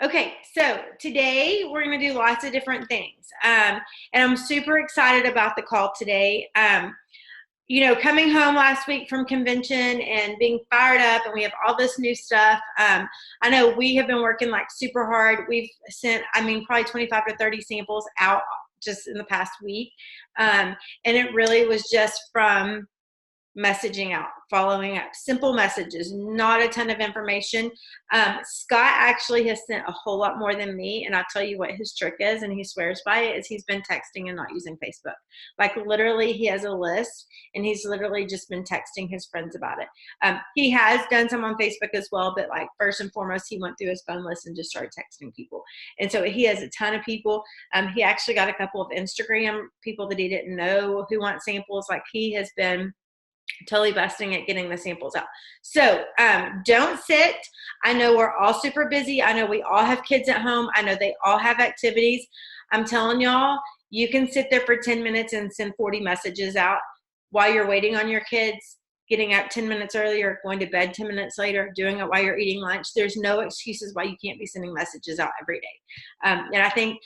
Okay, so today we're going to do lots of different things. And I'm super excited about the call today. Coming home last week from convention and being fired up, and we have all this new stuff. I know we have been working like super hard. We've sent, probably 25 to 30 samples out just in the past week. And it really was just from messaging out, following up, simple messages, not a ton of information. Scott actually has sent a whole lot more than me, and I'll tell you what his trick is, and he swears by it, is he's been texting and not using Facebook. Like literally he has a list, and he's literally just been texting his friends about it. He has done some on Facebook as well, but like first and foremost, he went through his phone list and just started texting people. And so he has a ton of people. He actually got a couple of Instagram people that he didn't know who want samples. Like he has been totally busting at getting the samples out. So don't sit. I know we're all super busy. I know we all have kids at home. I know they all have activities. I'm telling y'all, you can sit there for 10 minutes and send 40 messages out while you're waiting on your kids, getting up 10 minutes earlier, going to bed 10 minutes later, doing it while you're eating lunch. There's no excuses why you can't be sending messages out every day. And I think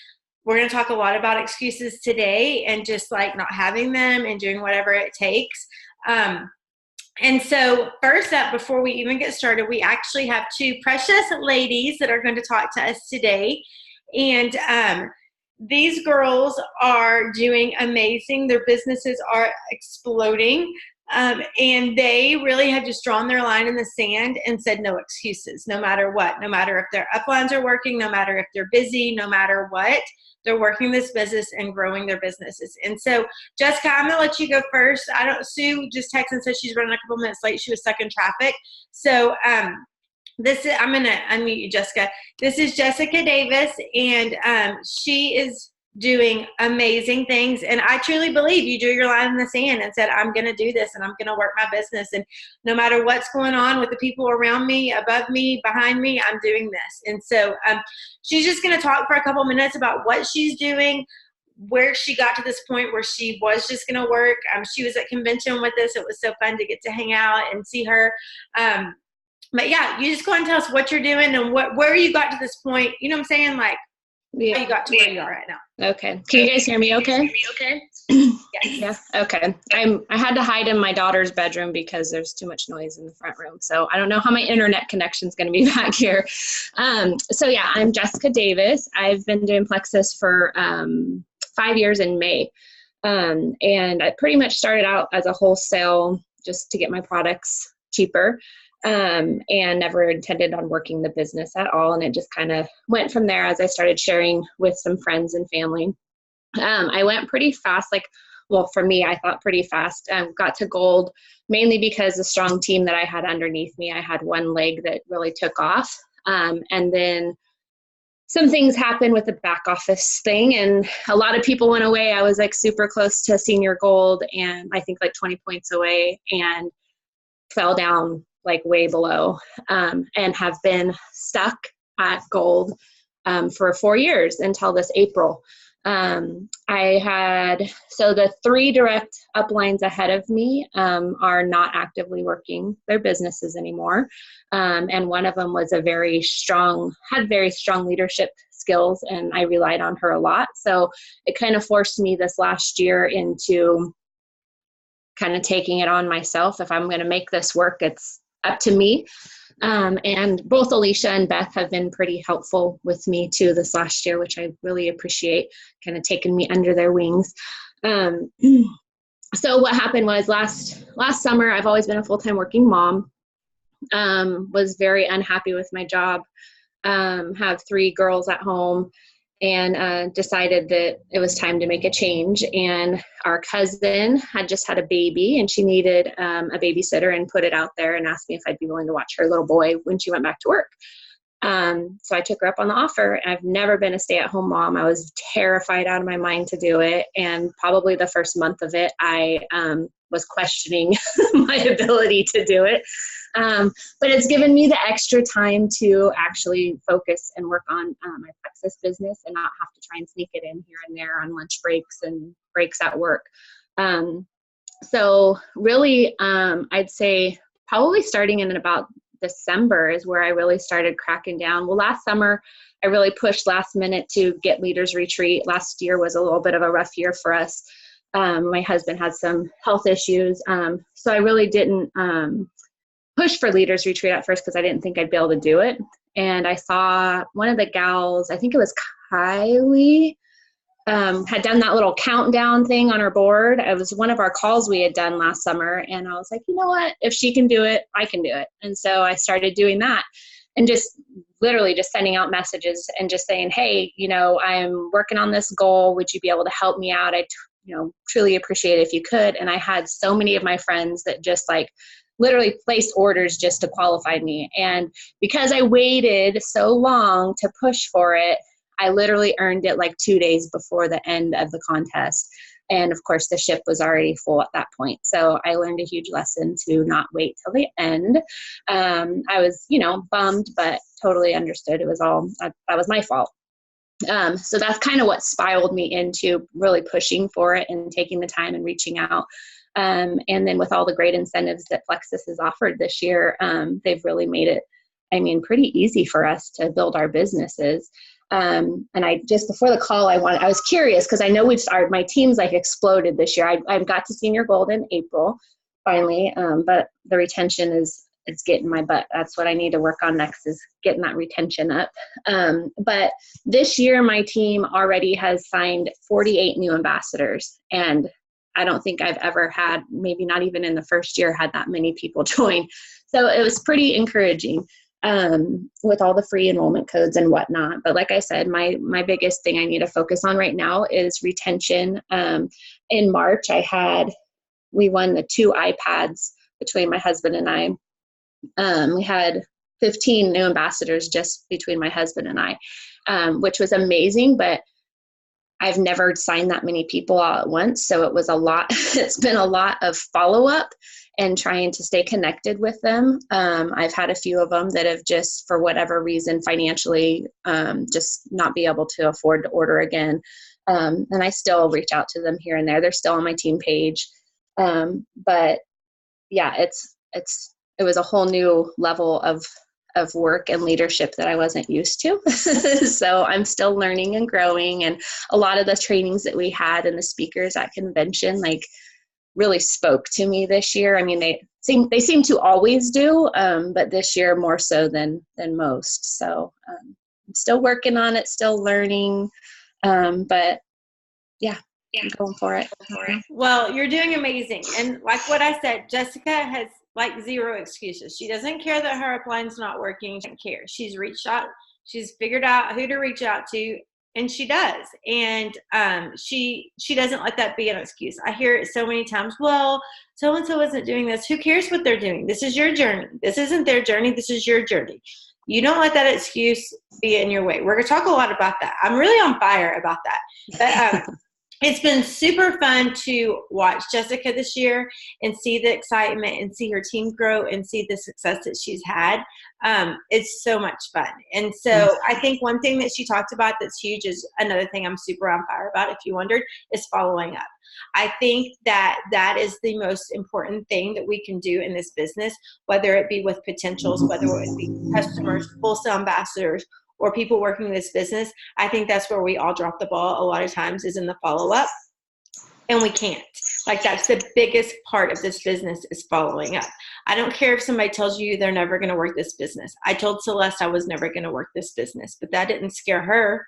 we're going to talk a lot about excuses today and just like not having them and doing whatever it takes. And so first up, before we even get started, we actually have two precious ladies that are going to talk to us today. And these girls are doing amazing. Their businesses are exploding. And they really have just drawn their line in the sand and said no excuses, no matter what, no matter if their uplines are working, no matter if they're busy, no matter what. They're working this business and growing their businesses. And so, Jessica, I'm gonna let you go first. Sue just texted and said she's running a couple minutes late. She was stuck in traffic. So I'm gonna unmute you, Jessica. This is Jessica Davis, and she is doing amazing things. And I truly believe you drew your line in the sand and said, I'm gonna do this and I'm gonna work my business. And no matter what's going on with the people around me, above me, behind me, I'm doing this. And so she's just gonna talk for a couple minutes about what she's doing, where she got to this point where she was just gonna work. She was at convention with us. It was so fun to get to hang out and see her. But yeah, you just go and tell us what you're doing and where you got to this point. You know what I'm saying? Like, how you got to where you are right now. Okay. Can you guys hear me okay? Yes. Yeah. Okay. I had to hide in my daughter's bedroom because there's too much noise in the front room. So I don't know how my internet connection is going to be back here. So yeah, I'm Jessica Davis. I've been doing Plexus for 5 years in May. And I pretty much started out as a wholesale just to get my products cheaper. And never intended on working the business at all. And it just kind of went from there as I started sharing with some friends and family. I went pretty fast, for me, I thought pretty fast. Got to gold mainly because the strong team that I had underneath me, I had one leg that really took off. And then some things happened with the back office thing and a lot of people went away. I was like super close to senior gold and I think like 20 points away and fell down like way below, and have been stuck at gold for 4 years until this April. So the 3 direct uplines ahead of me are not actively working their businesses anymore. And one of them was had very strong leadership skills, and I relied on her a lot. So it kind of forced me this last year into kind of taking it on myself. If I'm going to make this work, it's up to me. And both Alicia and Beth have been pretty helpful with me too this last year, which I really appreciate, kind of taking me under their wings. So what happened was last summer, I've always been a full-time working mom, was very unhappy with my job, have 3 girls at home, and decided that it was time to make a change. And our cousin had just had a baby and she needed a babysitter and put it out there and asked me if I'd be willing to watch her little boy when she went back to work. So I took her up on the offer. I've never been a stay-at-home mom. I was terrified out of my mind to do it. And probably the first month of it, I was questioning my ability to do it. But it's given me the extra time to actually focus and work on my Plexus business and not have to try and sneak it in here and there on lunch breaks and breaks at work. So really, I'd say probably starting in about December is where I really started cracking down. Well, last summer, I really pushed last minute to get Leaders Retreat. Last year was a little bit of a rough year for us. My husband had some health issues. So I really didn't push for Leaders Retreat at first because I didn't think I'd be able to do it. And I saw one of the gals, I think it was Kylie, had done that little countdown thing on her board. It was one of our calls we had done last summer. And I was like, you know what, if she can do it, I can do it. And so I started doing that and just literally just sending out messages and just saying, hey, you know, I'm working on this goal. Would you be able to help me out? I, you know, truly appreciate it if you could. And I had so many of my friends that just like literally placed orders just to qualify me. And because I waited so long to push for it, I literally earned it like 2 days before the end of the contest. And of course, the ship was already full at that point. So I learned a huge lesson to not wait till the end. I was, you know, bummed, but totally understood. It was all, that was my fault. So that's kind of what spiraled me into really pushing for it and taking the time and reaching out. And then with all the great incentives that Plexus has offered this year, they've really made it, I mean, pretty easy for us to build our businesses. And I just before the call, I was curious because I know my team's like exploded this year. I got to Senior Gold in April finally, but the retention is getting my butt. That's what I need to work on next is getting that retention up. But this year, my team already has signed 48 new ambassadors, and I don't think I've ever had, maybe not even in the first year, had that many people join. So it was pretty encouraging. With all the free enrollment codes and whatnot. But like I said, my biggest thing I need to focus on right now is retention. In March, we won the 2 iPads between my husband and I. We had 15 new ambassadors just between my husband and I, which was amazing, but I've never signed that many people all at once. So it was a lot. It's been a lot of follow-up and trying to stay connected with them. I've had a few of them that have just, for whatever reason, financially, just not be able to afford to order again. And I still reach out to them here and there. They're still on my team page. But yeah, it was a whole new level of work and leadership that I wasn't used to. So I'm still learning and growing. And a lot of the trainings that we had and the speakers at convention, like, really spoke to me this year. I mean, they seem to always do, but this year more so than most. So I'm still working on it, still learning. But yeah, I'm going for it. Well, you're doing amazing. And like what I said, Jessica has like 0 excuses. She doesn't care that her upline's not working. She doesn't care. She's reached out. She's figured out who to reach out to. And she does. And she doesn't let that be an excuse. I hear it so many times. Well, so-and-so isn't doing this. Who cares what they're doing? This is your journey. This isn't their journey. This is your journey. You don't let that excuse be in your way. We're going to talk a lot about that. I'm really on fire about that. But it's been super fun to watch Jessica this year and see the excitement and see her team grow and see the success that she's had. It's so much fun. And so I think one thing that she talked about that's huge is another thing I'm super on fire about, if you wondered, is following up. I think that is the most important thing that we can do in this business, whether it be with potentials, whether it be customers, wholesale ambassadors, or people working in this business. I think that's where we all drop the ball a lot of times, is in the follow-up, and we can't. Like, that's the biggest part of this business, is following up. I don't care if somebody tells you they're never going to work this business. I told Celeste I was never going to work this business, but that didn't scare her.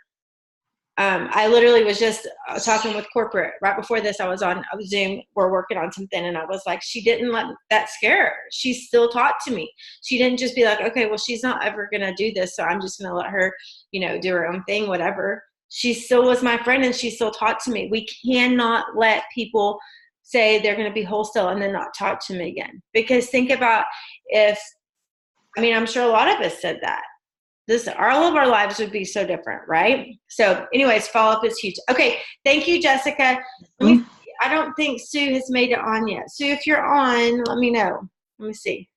I literally was just talking with corporate right before this. I was on Zoom. We're working on something, and I was like, she didn't let that scare her. She still talked to me. She didn't just be like, okay, well, she's not ever going to do this, so I'm just going to let her, do her own thing, whatever. She still was my friend, and she still talked to me. We cannot let people say they're going to be wholesale and then not talk to me again. Because think about I'm sure a lot of us said that. All of our lives would be so different, right? So anyways, follow-up is huge. Okay, thank you, Jessica. I don't think Sue has made it on yet. Sue, if you're on, let me know. Let me see.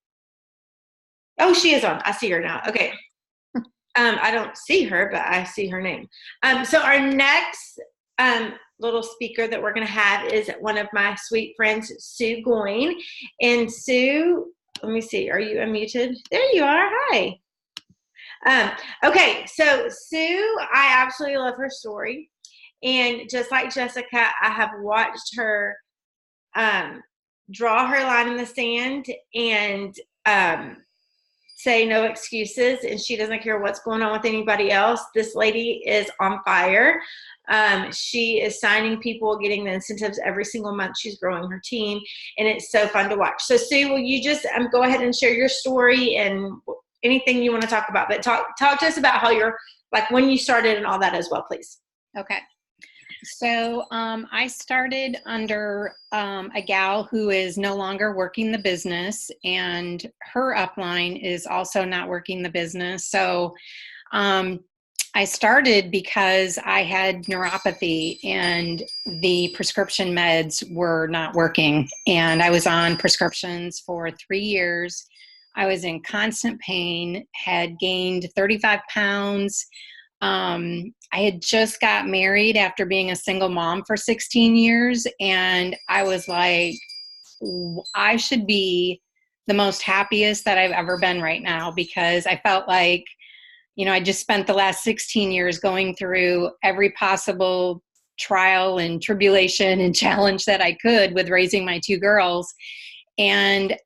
Oh, she is on. I see her now. Okay. I don't see her, but I see her name. So our next little speaker that we're going to have is one of my sweet friends, Sue Goyne. And Sue Let me see. Are you unmuted? There you are. Hi. Okay, so Sue, I absolutely love her story. And just like Jessica, I have watched her draw her line in the sand and say no excuses, and she doesn't care what's going on with anybody else. This lady is on fire. She is signing people, getting the incentives every single month. She's growing her team, and it's so fun to watch. So Sue, will you just go ahead and share your story and anything you want to talk about, but talk to us about how you're, like, when you started and all that as well, please. Okay. So I started under a gal who is no longer working the business, and her upline is also not working the business. So I started because I had neuropathy and the prescription meds were not working. And I was on prescriptions for 3 years. I was in constant pain, had gained 35 pounds. I had just got married after being a single mom for 16 years. And I was like, I should be the most happiest that I've ever been right now, because I felt like, you know, I just spent the last 16 years going through every possible trial and tribulation and challenge that I could with raising my 2 girls. And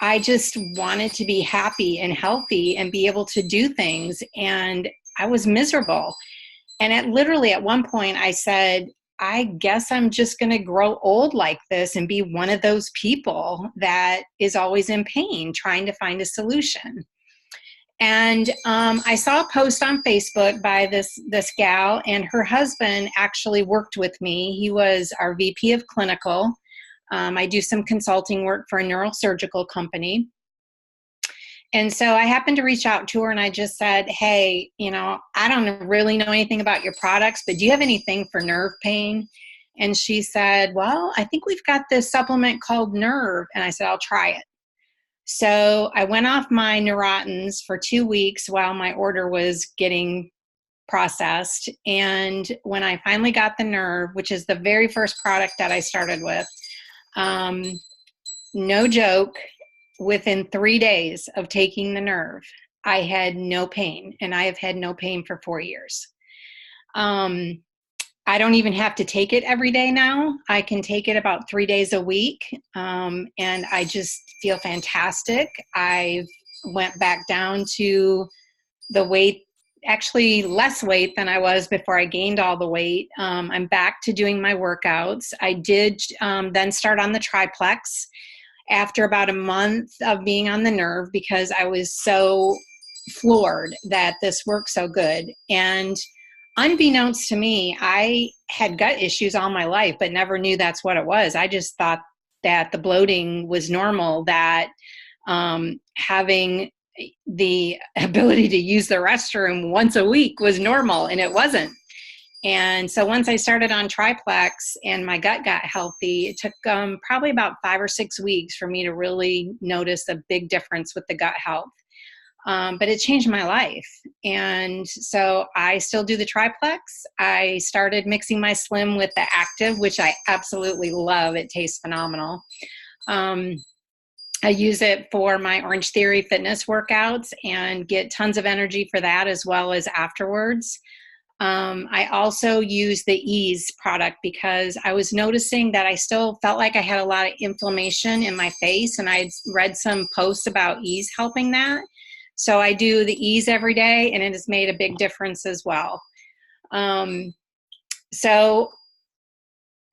I just wanted to be happy and healthy and be able to do things. And I was miserable. And at one point I said, I guess I'm just going to grow old like this and be one of those people that is always in pain, trying to find a solution. And I saw a post on Facebook by this gal, and her husband actually worked with me. He was our VP of clinical. I do some consulting work for a neurosurgical company. And so I happened to reach out to her, and I just said, hey, you know, I don't really know anything about your products, but do you have anything for nerve pain? And she said, well, I think we've got this supplement called Nerve. And I said, I'll try it. So I went off my Neurotins for 2 weeks while my order was getting processed. And when I finally got the Nerve, which is the very first product that I started with, no joke, within 3 days of taking the Nerve, I had no pain, and I have had no pain for 4 years. I don't even have to take it every day now. I can take it about 3 days a week, and I just feel fantastic. I went back down to the weight, actually less weight than I was before I gained all the weight. I'm back to doing my workouts. I did then start on the Triplex after about a month of being on the Nerve, because I was so floored that this worked so good. And unbeknownst to me, I had gut issues all my life, but never knew that's what it was. I just thought that the bloating was normal, that having the ability to use the restroom once a week was normal, and it wasn't. And so once I started on Triplex and my gut got healthy, it took probably about 5 or 6 weeks for me to really notice a big difference with the gut health. But it changed my life. And so I still do the Triplex. I started mixing my Slim with the Active, which I absolutely love. It tastes phenomenal. I use it for my Orange Theory fitness workouts and get tons of energy for that, as well as afterwards. I also use the Ease product because I was noticing that I still felt like I had a lot of inflammation in my face, and I had read some posts about Ease helping that. So I do the Ease every day, and it has made a big difference as well. So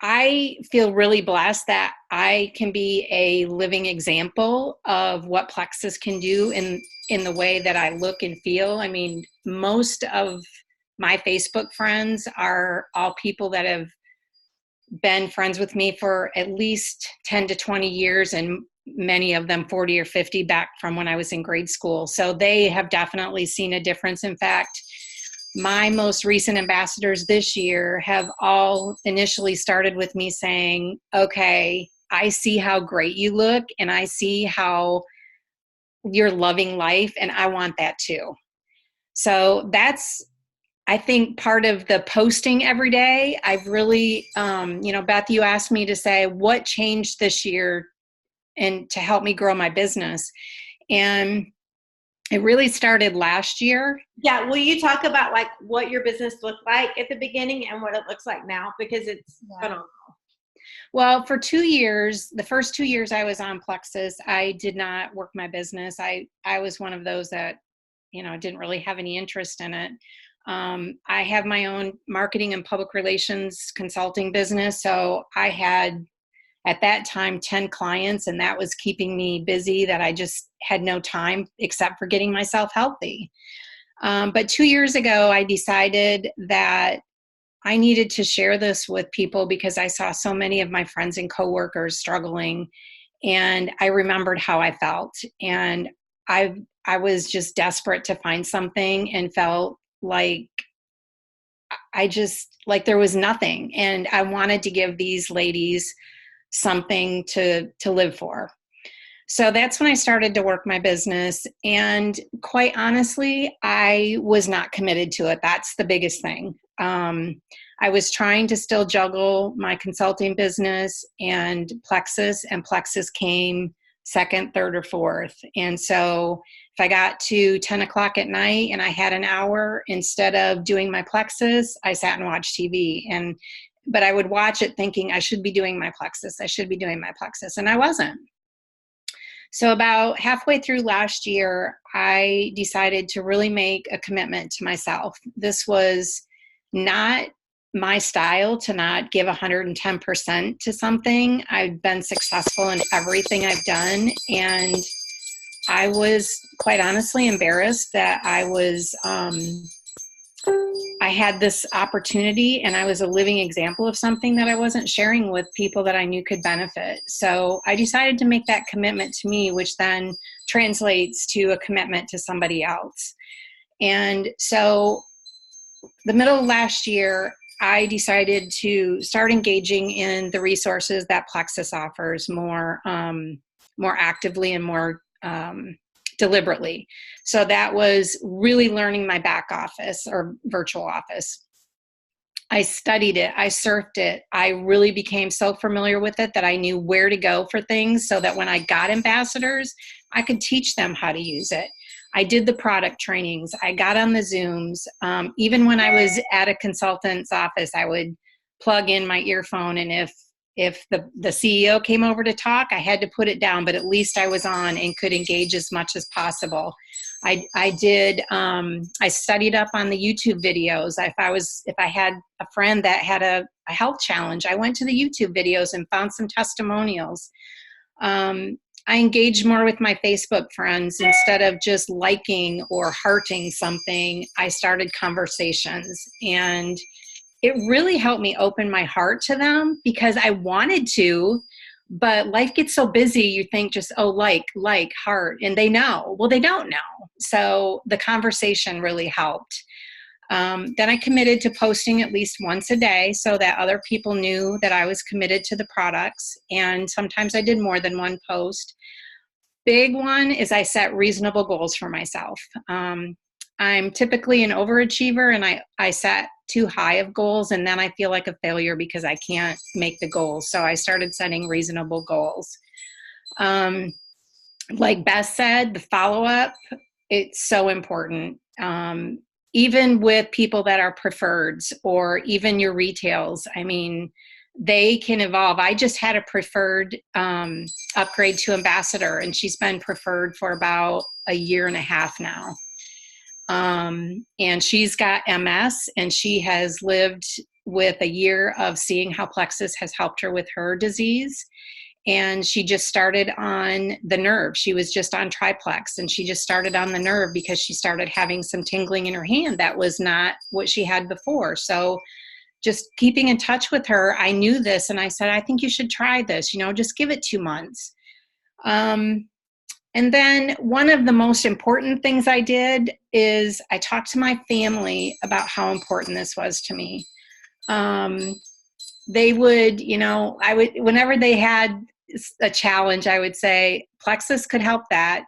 I feel really blessed that I can be a living example of what Plexus can do in the way that I look and feel. I mean, most of my Facebook friends are all people that have been friends with me for at least 10 to 20 years, and many of them 40 or 50 back from when I was in grade school. So they have definitely seen a difference. In fact, my most recent ambassadors this year have all initially started with me saying, okay, I see how great you look, and I see how you're loving life, and I want that too. So that's, I think, part of the posting every day. I've really, Beth, you asked me to say what changed this year and to help me grow my business. And it really started last year. Yeah. Will you talk about like what your business looked like at the beginning and what it looks like now? Because it's phenomenal. Well, for 2 years, the first 2 years I was on Plexus, I did not work my business. I was one of those that, didn't really have any interest in it. I have my own marketing and public relations consulting business. So I had, at that time, 10 clients, and that was keeping me busy, that I just had no time except for getting myself healthy. But 2 years ago, I decided that I needed to share this with people because I saw so many of my friends and coworkers struggling, and I remembered how I felt. And I was just desperate to find something and felt like like there was nothing. And I wanted to give these ladies something to live for. So that's when I started to work my business. And quite honestly, I was not committed to it. That's the biggest thing. I was trying to still juggle my consulting business and Plexus came second, third, or fourth. And so if I got to 10 o'clock at night and I had an hour, instead of doing my Plexus, I sat and watched TV. But I would watch it thinking I should be doing my Plexus. And I wasn't. So about halfway through last year, I decided to really make a commitment to myself. This was not my style to not give 110% to something. I've been successful in everything I've done. And I was quite honestly embarrassed that I had this opportunity and I was a living example of something that I wasn't sharing with people that I knew could benefit. So I decided to make that commitment to me, which then translates to a commitment to somebody else. And so the middle of last year, I decided to start engaging in the resources that Plexus offers more actively and more deliberately. So that was really learning my back office or virtual office. I studied it. I surfed it. I really became so familiar with it that I knew where to go for things so that when I got ambassadors, I could teach them how to use it. I did the product trainings. I got on the Zooms. Even when I was at a consultant's office, I would plug in my earphone, and if the CEO came over to talk, I had to put it down, but at least I was on and could engage as much as possible. I studied up on the YouTube videos. If I had a friend that had a health challenge, I went to the YouTube videos and found some testimonials. I engaged more with my Facebook friends. Instead of just liking or hearting something, I started conversations, and it really helped me open my heart to them because I wanted to, but life gets so busy. You think just, like, heart, and they know. Well, they don't know. So the conversation really helped. Then I committed to posting at least once a day so that other people knew that I was committed to the products. And sometimes I did more than one post. Big one is I set reasonable goals for myself. I'm typically an overachiever, and I set too high of goals, and then I feel like a failure because I can't make the goals. So I started setting reasonable goals. Like Beth said, the follow-up, it's so important. Even with people that are preferreds or even your retails, I mean, they can evolve. I just had a preferred upgrade to ambassador, and she's been preferred for about a year and a half now. And she's got MS, and she has lived with a year of seeing how Plexus has helped her with her disease. And she just started on the nerve. She was just on Triplex, and she just started on the nerve because she started having some tingling in her hand. That was not what she had before. So just keeping in touch with her, I knew this, and I said, I think you should try this, just give it 2 months. And then one of the most important things I did is I talked to my family about how important this was to me. They would, whenever they had a challenge, I would say, Plexus could help that.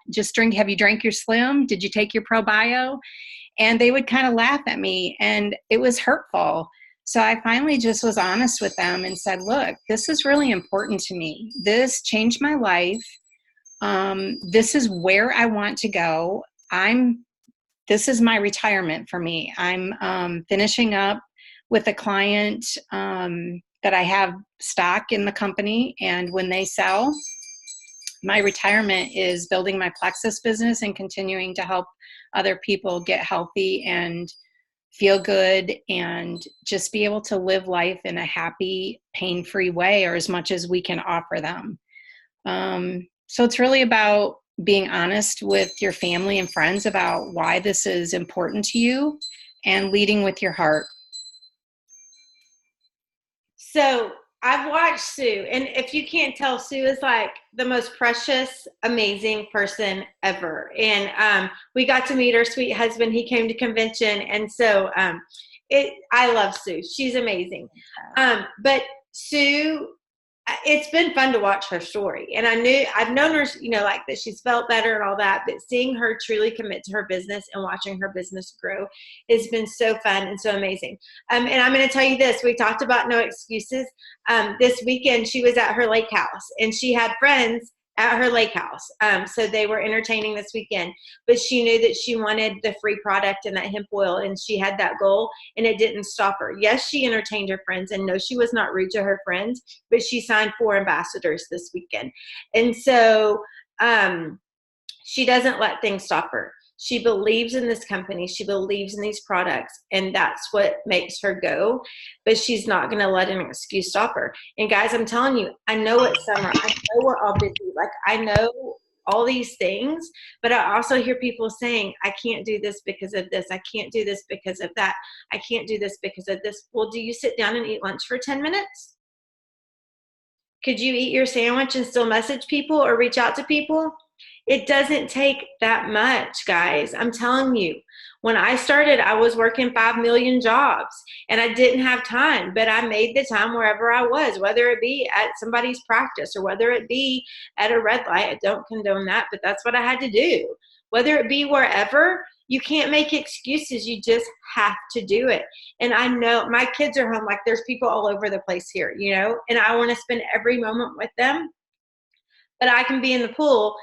Have you drank your Slim? Did you take your ProBio? And they would kind of laugh at me, and it was hurtful. So I finally just was honest with them and said, look, this is really important to me. This changed my life. This is where I want to go. This is my retirement for me. I'm finishing up with a client that I have stock in the company. And when they sell, my retirement is building my Plexus business and continuing to help other people get healthy and feel good and just be able to live life in a happy, pain-free way, or as much as we can offer them. So it's really about being honest with your family and friends about why this is important to you and leading with your heart. So I've watched Sue, and if you can't tell, Sue is like the most precious, amazing person ever. And we got to meet her sweet husband. He came to convention, and so I love Sue. She's amazing. But Sue, it's been fun to watch her story, and I've known her, like that she's felt better and all that, but seeing her truly commit to her business and watching her business grow has been so fun and so amazing. And I'm going to tell you this, we talked about no excuses. This weekend she was at her lake house, and she had friends at her lake house. So they were entertaining this weekend, but she knew that she wanted the free product and that hemp oil, and she had that goal, and it didn't stop her. Yes, she entertained her friends, and no, she was not rude to her friends, but she signed 4 ambassadors this weekend. And so she doesn't let things stop her. She believes in this company. She believes in these products, and that's what makes her go. But she's not going to let an excuse stop her. And guys, I'm telling you, I know it's summer. I know we're all busy. Like, I know all these things, but I also hear people saying, I can't do this because of this. I can't do this because of that. I can't do this because of this. Well, do you sit down and eat lunch for 10 minutes? Could you eat your sandwich and still message people or reach out to people? It doesn't take that much, guys. I'm telling you, when I started, I was working 5 million jobs, and I didn't have time, but I made the time wherever I was, whether it be at somebody's practice or whether it be at a red light. I don't condone that, but that's what I had to do. Whether it be wherever, you can't make excuses. You just have to do it. And I know my kids are home. Like, there's people all over the place here, and I want to spend every moment with them, but I can be in the pool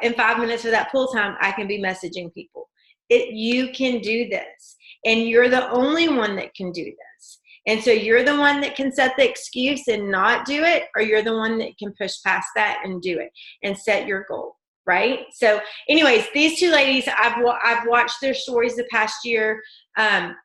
in 5 minutes of that pool time. I can be messaging people. You can do this, and you're the only one that can do this. And so you're the one that can set the excuse and not do it, or you're the one that can push past that and do it and set your goal, right? So anyways, these 2 ladies, I've watched their stories the past year.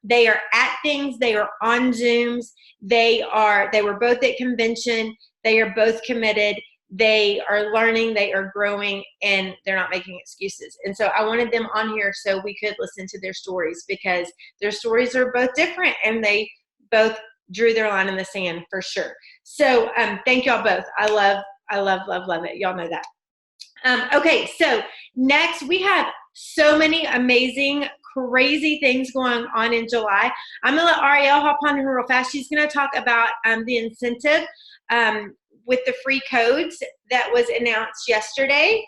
They are at things. They are on Zooms. They were both at convention. They are both committed. They are learning, they are growing, and they're not making excuses. And so I wanted them on here so we could listen to their stories, because their stories are both different, and they both drew their line in the sand for sure. So thank y'all both. I love it. Y'all know that. Okay, so next we have so many amazing, crazy things going on in July. I'm going to let Ariel hop on here real fast. She's going to talk about the incentive with the free codes that was announced yesterday.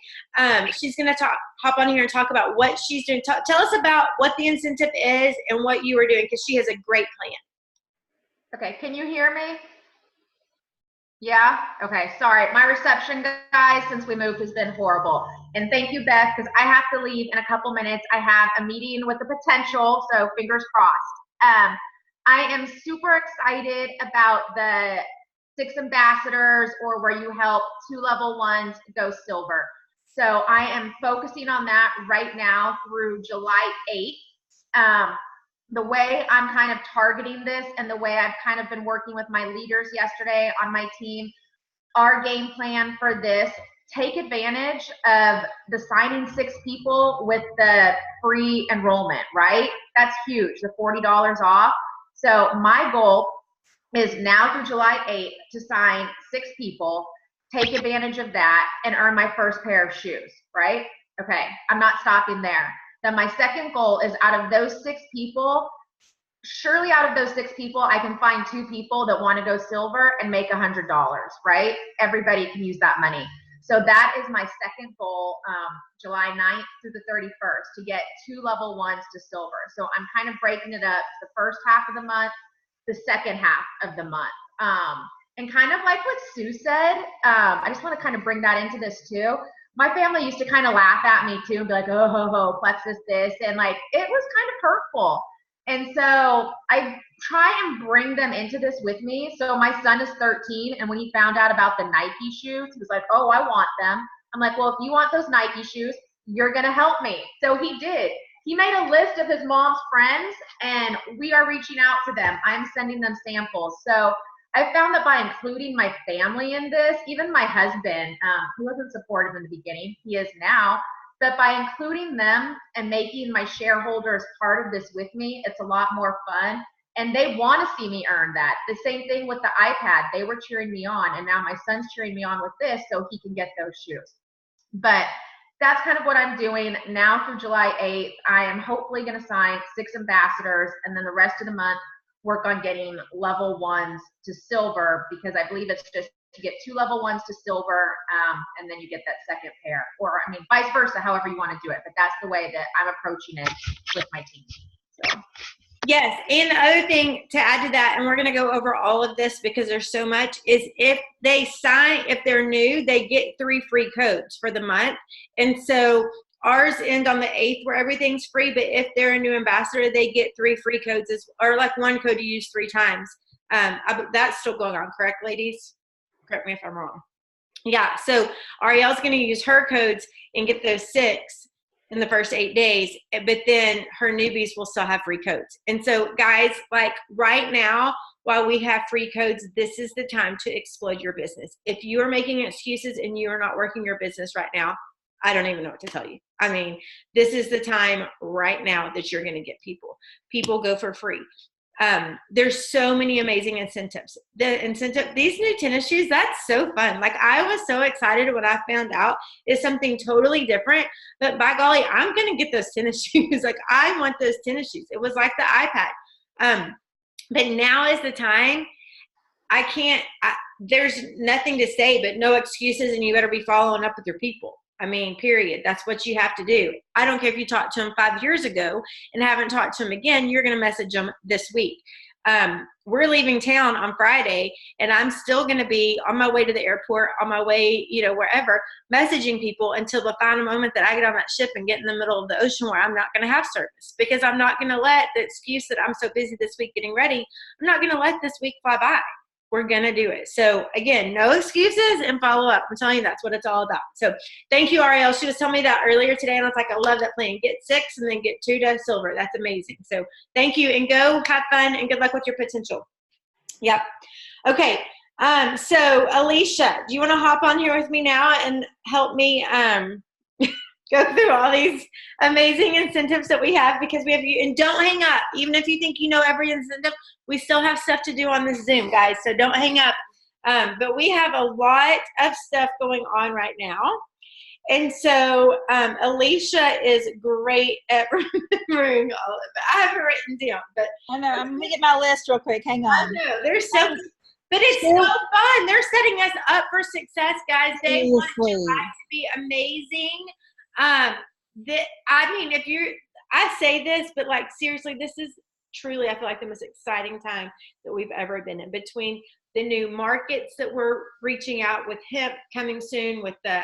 She's going to hop on here and talk about what she's doing. Tell us about what the incentive is and what you are doing, because she has a great plan. Okay, can you hear me? Yeah? Okay, sorry. My reception, guys, since we moved has been horrible. And thank you, Beth, because I have to leave in a couple minutes. I have a meeting with the potential, so fingers crossed. I am super excited about the 6 ambassadors, or where you help 2 level 1s go silver. So I am focusing on that right now through July 8th. The way I'm kind of targeting this, and the way I've kind of been working with my leaders yesterday on my team, our game plan for this, take advantage of the signing 6 people with the free enrollment, right? That's huge, the $40 off. So my goal is now through July 8th to sign 6 people, take advantage of that, and earn my first pair of shoes, right? Okay, I'm not stopping there. Then my second goal is, out of those 6 people, surely out of those 6 people, I can find 2 people that want to go silver and make $100, right? Everybody can use that money. So that is my second goal, July 9th through the 31st, to get 2 level 1s to silver. So I'm kind of breaking it up. The first half of the month, the second half of the month. And kind of like what Sue said, I just want to kind of bring that into this too. My family used to kind of laugh at me too and be like, oh, ho, ho, plexus this. And like, it was kind of hurtful. And so I try and bring them into this with me. So my son is 13. And when he found out about the Nike shoes, he was like, oh, I want them. I'm like, well, if you want those Nike shoes, you're going to help me. So he did. He made a list of his mom's friends and we are reaching out to them. I'm sending them samples. So I found that by including my family in this, even my husband, who wasn't supportive in the beginning, he is now, but by including them and making my shareholders part of this with me, it's a lot more fun. And they want to see me earn that. The same thing with the iPad. They were cheering me on, and now my son's cheering me on with this so he can get those shoes. But that's kind of what I'm doing now through July 8th. I am hopefully going to sign 6 ambassadors, and then the rest of the month work on getting level 1s to silver, because I believe it's just to get 2 level 1s to silver, and then you get that second pair, or I mean vice versa, however you want to do it. But that's the way that I'm approaching it with my team. So. Yes, and the other thing to add to that, and we're going to go over all of this because there's so much, is if they sign, if they're new, they get 3 free codes for the month. And so ours end on the 8th where everything's free, but if they're a new ambassador, they get 3 free codes, or like 1 code you use 3 times. That's still going on, correct, ladies? Correct me if I'm wrong. Yeah, so Ariel's going to use her codes and get those 6 in the first 8 days, but then her newbies will still have free codes. And so guys, like right now, while we have free codes, this is the time to explode your business. If you are making excuses and you are not working your business right now, I don't even know what to tell you. I mean, this is the time right now that you're going to get people. People go for free. There's so many amazing incentives. These new tennis shoes, that's so fun. Like I was so excited when I found out it's something totally different, but by golly, I'm going to get those tennis shoes. Like I want those tennis shoes. It was like the iPad. But now is the time. There's nothing to say, but no excuses. And you better be following up with your people. I mean, period. That's what you have to do. I don't care if you talked to them 5 years ago and haven't talked to them again, you're going to message them this week. We're leaving town on Friday, and I'm still going to be on my way to the airport, on my way, wherever, messaging people until the final moment that I get on that ship and get in the middle of the ocean where I'm not going to have service, because I'm not going to let the excuse that I'm so busy this week getting ready, I'm not going to let this week fly by. We're going to do it. So again, no excuses and follow up. I'm telling you, that's what it's all about. So thank you, Ariel. She was telling me that earlier today, and I was like, I love that plan. Get 6 and then get 2 to silver. That's amazing. So thank you, and go have fun and good luck with your potential. Yep. Okay. So Alicia, do you want to hop on here with me now and help me go through all these amazing incentives that we have, because we have you, and don't hang up. Even if you think you know every incentive, we still have stuff to do on this Zoom, guys, so don't hang up. But we have a lot of stuff going on right now. And so Alicia is great at remembering all of it. I have it written down, but I know. I'm gonna get my list real quick. Hang on. I know, there's so, but it's so fun. They're setting us up for success, guys. They want your life to be amazing. I mean, I say this, but like seriously, this is truly, I feel like, the most exciting time that we've ever been in, between the new markets that we're reaching out with hemp coming soon, with the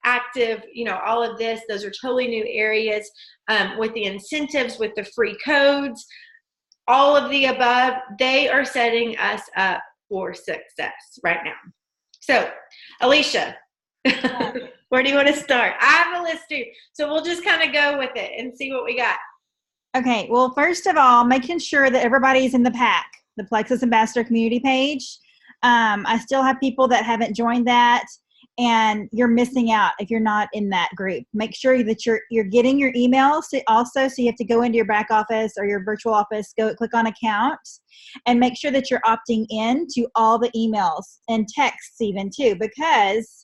active, all of this. Those are totally new areas, with the incentives, with the free codes, all of the above. They are setting us up for success right now. So Alicia, where do you want to start? I have a list too, so we'll just kind of go with it and see what we got. Okay, well, first of all, making sure that everybody's in the pack, the Plexus Ambassador community page. I still have people that haven't joined that, and you're missing out if you're not in that group. Make sure that you're getting your emails also, so you have to go into your back office or your virtual office, click on accounts, and make sure that you're opting in to all the emails and texts even too, because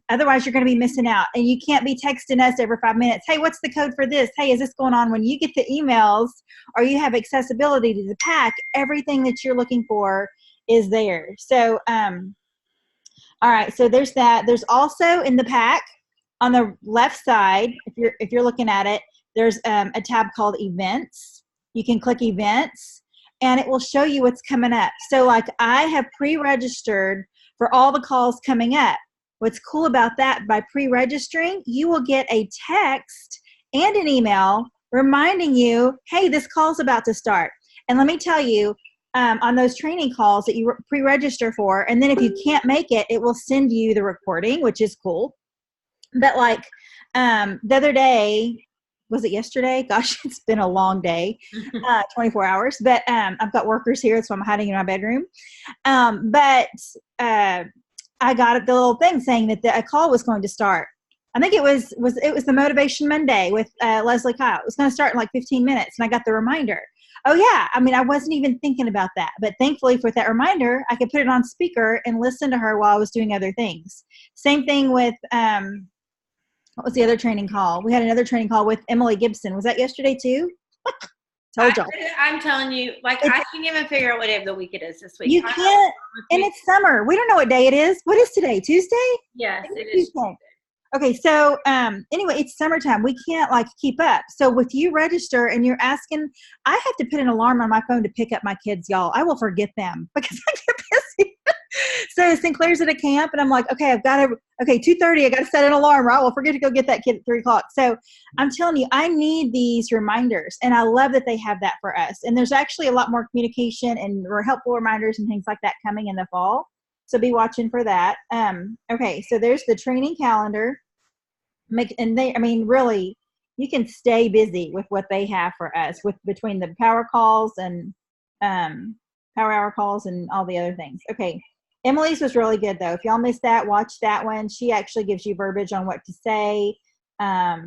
otherwise you're going to be missing out, and you can't be texting us every 5 minutes. Hey, what's the code for this? Hey, is this going on? When you get the emails or you have accessibility to the pack, everything that you're looking for is there. So, all right. So there's that. There's also in the pack on the left side, if you're looking at it, there's a tab called events. You can click events, and it will show you what's coming up. So like I have pre-registered for all the calls coming up. What's cool about that, by pre-registering, you will get a text and an email reminding you, hey, this call's about to start. And let me tell you, on those training calls that you pre-register for, and then if you can't make it, it will send you the recording, which is cool. But like the other day, was it yesterday? Gosh, it's been a long day, 24 hours. But I've got workers here, so I'm hiding in my bedroom. But I got the little thing saying that a call was going to start. I think it was the Motivation Monday with Leslie Kyle. It was going to start in like 15 minutes, and I got the reminder. Oh yeah, I mean, I wasn't even thinking about that, but thankfully for that reminder, I could put it on speaker and listen to her while I was doing other things. Same thing with what was the other training call? We had another training call with Emily Gibson. Was that yesterday too? Told y'all. I'm telling you, like, I can't even figure out what day of the week it is this week. You can't, and it's summer. We don't know what day it is. What is today? Tuesday? Yes, it is. Tuesday. Okay, so anyway, it's summertime. We can't like keep up. So with you register and you're asking, I have to put an alarm on my phone to pick up my kids, y'all. I will forget them because I get busy. So Sinclair's at a camp, and I'm like, okay, 2:30, I got to set an alarm, right? We'll forget to go get that kid at 3 o'clock. So I'm telling you, I need these reminders, and I love that they have that for us. And there's actually a lot more communication and helpful reminders and things like that coming in the fall. So be watching for that. Okay, so there's the training calendar. Really, you can stay busy with what they have for us between the power calls and power hour calls and all the other things. Okay, Emily's was really good though. If y'all missed that, watch that one. She actually gives you verbiage on what to say. I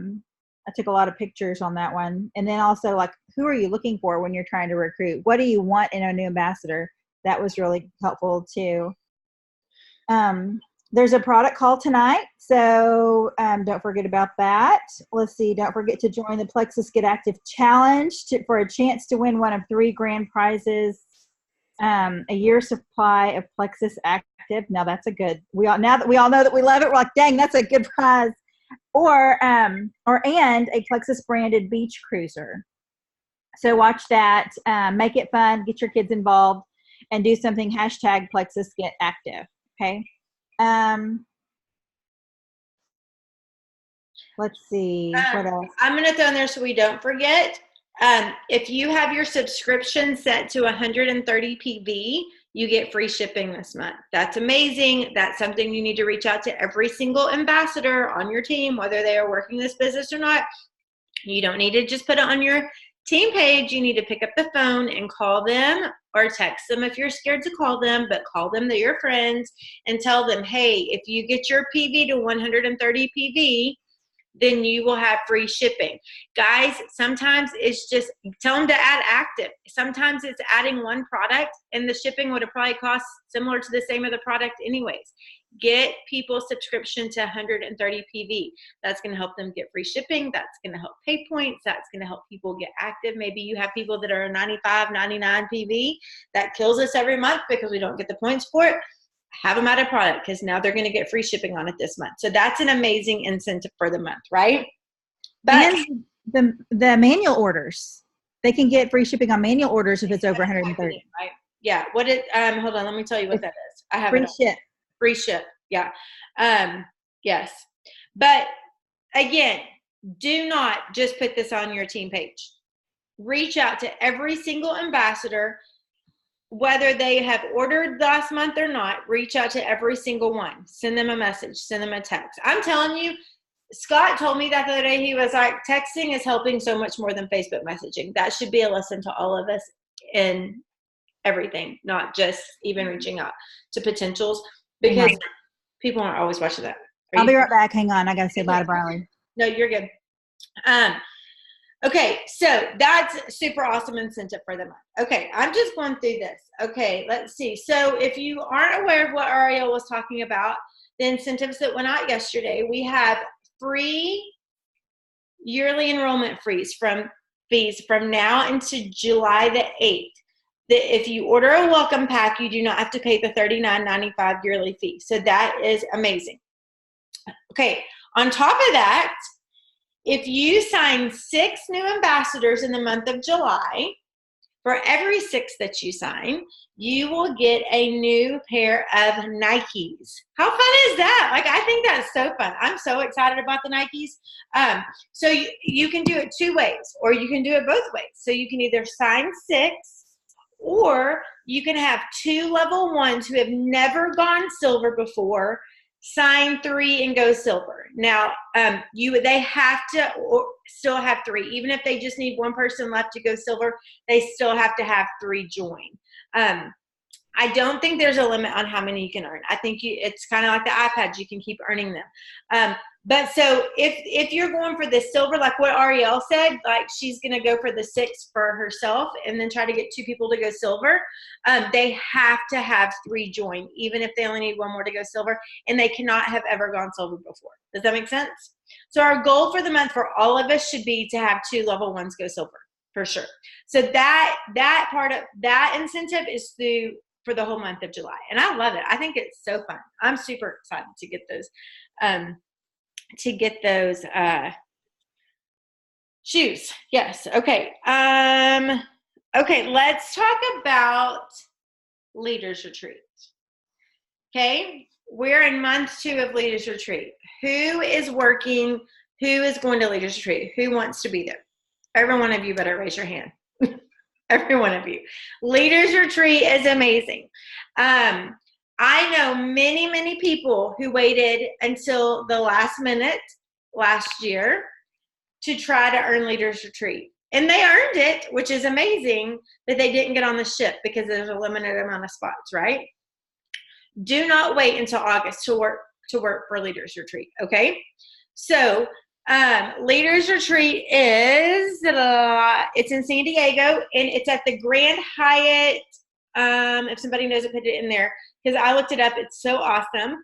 took a lot of pictures on that one. And then also, like, who are you looking for when you're trying to recruit? What do you want in a new ambassador? That was really helpful too. There's a product call tonight, so don't forget about that. Let's see, don't forget to join the Plexus Get Active Challenge for a chance to win one of 3 grand prizes, a year supply of Plexus Active. Now that's a good, now that we all know that we love it, we're like, dang, that's a good prize. And a Plexus branded beach cruiser. So watch that, make it fun, get your kids involved, and do something #Plexus Get Active. Okay. Let's see what else. I'm going to throw in there so we don't forget. If you have your subscription set to 130 PV, you get free shipping this month. That's amazing. That's something you need to reach out to every single ambassador on your team, whether they are working this business or not. You don't need to just put it on your team page. You need to pick up the phone and call them or text them if you're scared to call them, but call them, they're your friends, and tell them, hey, if you get your PV to 130 PV, then you will have free shipping. Guys, sometimes it's just, tell them to add active. Sometimes it's adding one product and the shipping would have probably cost similar to the same of the product anyways. Get people subscription to 130 PV. That's going to help them get free shipping. That's going to help pay points. That's going to help people get active. Maybe you have people that are 95, 99 PV. That kills us every month because we don't get the points for it. Have them add a product because now they're going to get free shipping on it this month. So that's an amazing incentive for the month, right? But and the manual orders, they can get free shipping on manual orders if it's over 130. Right? Yeah. Hold on. Let me tell you what that is. I have free ship. Free ship. Yeah. Yes. But again, do not just put this on your team page. Reach out to every single ambassador, whether they have ordered last month or not. Reach out to every single one. Send them a message. Send them a text. I'm telling you, Scott told me that the other day. He was like, texting is helping so much more than Facebook messaging. That should be a lesson to all of us in everything, not just even reaching out to potentials, because people aren't always watching that. I'll be right back. Hang on. I got to say bye to Briley. No, you're good. Okay, so that's super awesome incentive for the month. Okay, I'm just going through this. Okay, let's see. So if you aren't aware of what Ariel was talking about, the incentives that went out yesterday, we have free yearly enrollment fees from now into July the 8th. If you order a welcome pack, you do not have to pay the $39.95 yearly fee. So that is amazing. Okay, on top of that, if you sign 6 new ambassadors in the month of July, For every 6 that you sign, you will get a new pair of Nikes. How fun is that? Like, I think that's so fun. I'm so excited about the Nikes. So you can do it 2 ways, or you can do it both ways. So you can either sign 6, or you can have 2 level 1s who have never gone silver before sign 3 and go silver. Now, they have to still have 3. Even if they just need 1 person left to go silver, they still have to have 3 join. I don't think there's a limit on how many you can earn. I think it's kind of like the iPads. You can keep earning them. But so if you're going for the silver, like what Ariel said, like she's going to go for the 6 for herself and then try to get 2 people to go silver, they have to have 3 join, even if they only need 1 more to go silver, and they cannot have ever gone silver before. Does that make sense? So our goal for the month for all of us should be to have 2 level 1s go silver, for sure. So that part of that incentive is for the whole month of July. And I love it. I think it's so fun. I'm super excited to get those shoes. Yes. Okay. Okay. Let's talk about Leaders Retreat. Okay. We're in month 2 of Leaders Retreat. Who is working? Who is going to Leaders Retreat? Who wants to be there? Every one of you better raise your hand. Every one of you. Leaders Retreat is amazing. I know many, many people who waited until the last minute last year to try to earn Leaders Retreat. And they earned it, which is amazing, but they didn't get on the ship because there's a limited amount of spots, right? Do not wait until August to work for Leaders Retreat, okay? So Leaders Retreat is, it's in San Diego, and it's at the Grand Hyatt. If somebody knows it, put it in there, because I looked it up. It's so awesome.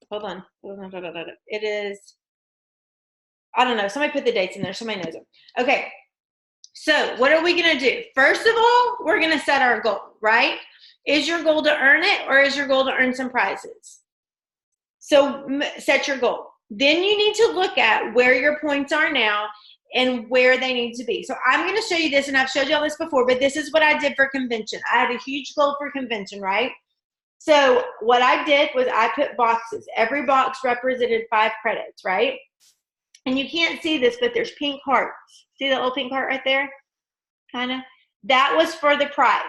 Hold on. It is, I don't know. Somebody put the dates in there. Somebody knows them. Okay. So what are we going to do? First of all, we're going to set our goal, right? Is your goal to earn it, or is your goal to earn some prizes? So set your goal. Then you need to look at where your points are now and where they need to be. So I'm going to show you this, and I've showed y'all this before, but this is what I did for convention. I had a huge goal for convention, right? So what I did was I put boxes. Every box represented 5 credits, right? And you can't see this, but there's pink hearts. See that little pink heart right there? Kind of. That was for the prize.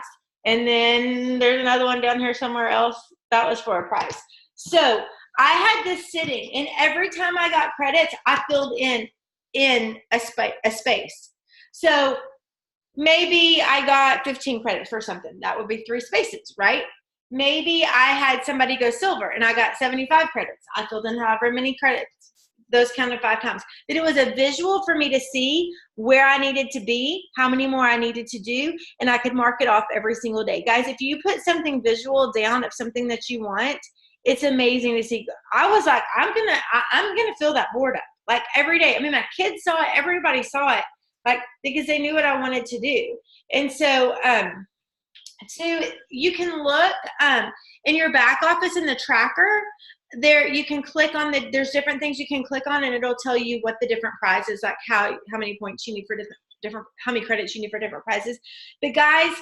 And then there's another one down here somewhere else. That was for a prize. So I had this sitting, and every time I got credits, I filled in a space. So maybe I got 15 credits for something. That would be 3 spaces, right? Maybe I had somebody go silver, and I got 75 credits. I filled in however many credits. Those counted 5 times. But it was a visual for me to see where I needed to be, how many more I needed to do, and I could mark it off every single day. Guys, if you put something visual down of something that you want, it's amazing to see. I was like, I'm gonna fill that board up like every day. I mean, my kids saw it, everybody saw it, like, because they knew what I wanted to do. And so you can look in your back office in the tracker. There you can click on there's different things you can click on, and it'll tell you what the different prizes, like how many points you need for different how many credits you need for different prizes. But guys,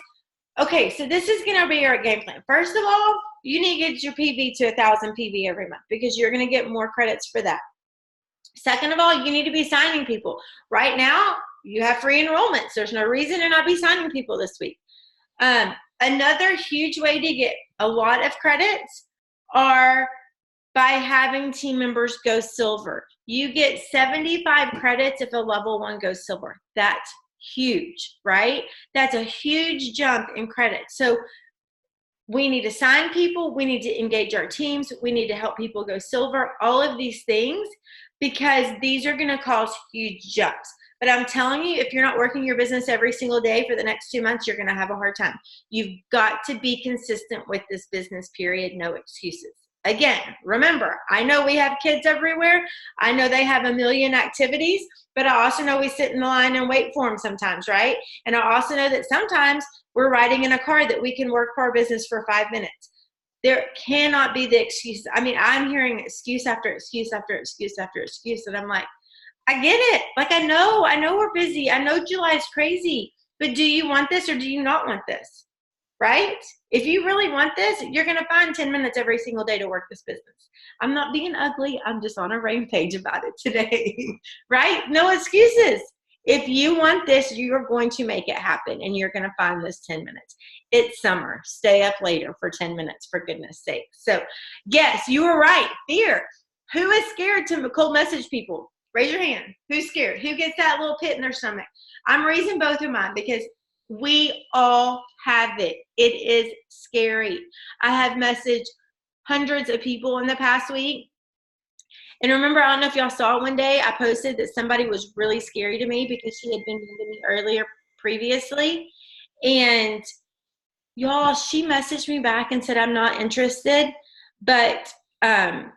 okay, so this is gonna be our game plan. First of all, you need to get your PV to 1,000 PV every month, because you're gonna get more credits for that. Second of all, you need to be signing people. Right now, you have free enrollments. There's no reason to not be signing people this week. Another huge way to get a lot of credits are by having team members go silver. You get 75 credits if a level 1 goes silver. That's huge, right? That's a huge jump in credits. So we need to sign people. We need to engage our teams. We need to help people go silver, all of these things, because these are going to cause huge jumps. But I'm telling you, if you're not working your business every single day for the next 2 months, you're going to have a hard time. You've got to be consistent with this business, period. No excuses. Again, remember, I know we have kids everywhere. I know they have a million activities, but I also know we sit in the line and wait for them sometimes, right? And I also know that sometimes we're riding in a car that we can work for our business for 5 minutes. There cannot be the excuses. I mean, I'm hearing excuse after excuse after excuse after excuse, and I'm like, I get it. Like, I know we're busy. I know July is crazy, But do you want this or do you not want this? Right? If you really want this, you're going to find 10 minutes every single day to work this business. I'm not being ugly. I'm just on a rampage about it today. Right? No excuses. If you want this, you're going to make it happen and you're going to find this 10 minutes. It's summer. Stay up later for 10 minutes, for goodness sake. So, yes, you were right. Fear. Who is scared to cold message people? Raise your hand. Who's scared? Who gets that little pit in their stomach? I'm raising both of mine because we all have it. It is scary. I have messaged hundreds of people in the past week. And remember, I don't know if y'all saw one day, I posted that somebody was really scary to me because she had been mean to me earlier previously. And y'all, she messaged me back and said, I'm not interested, but I'm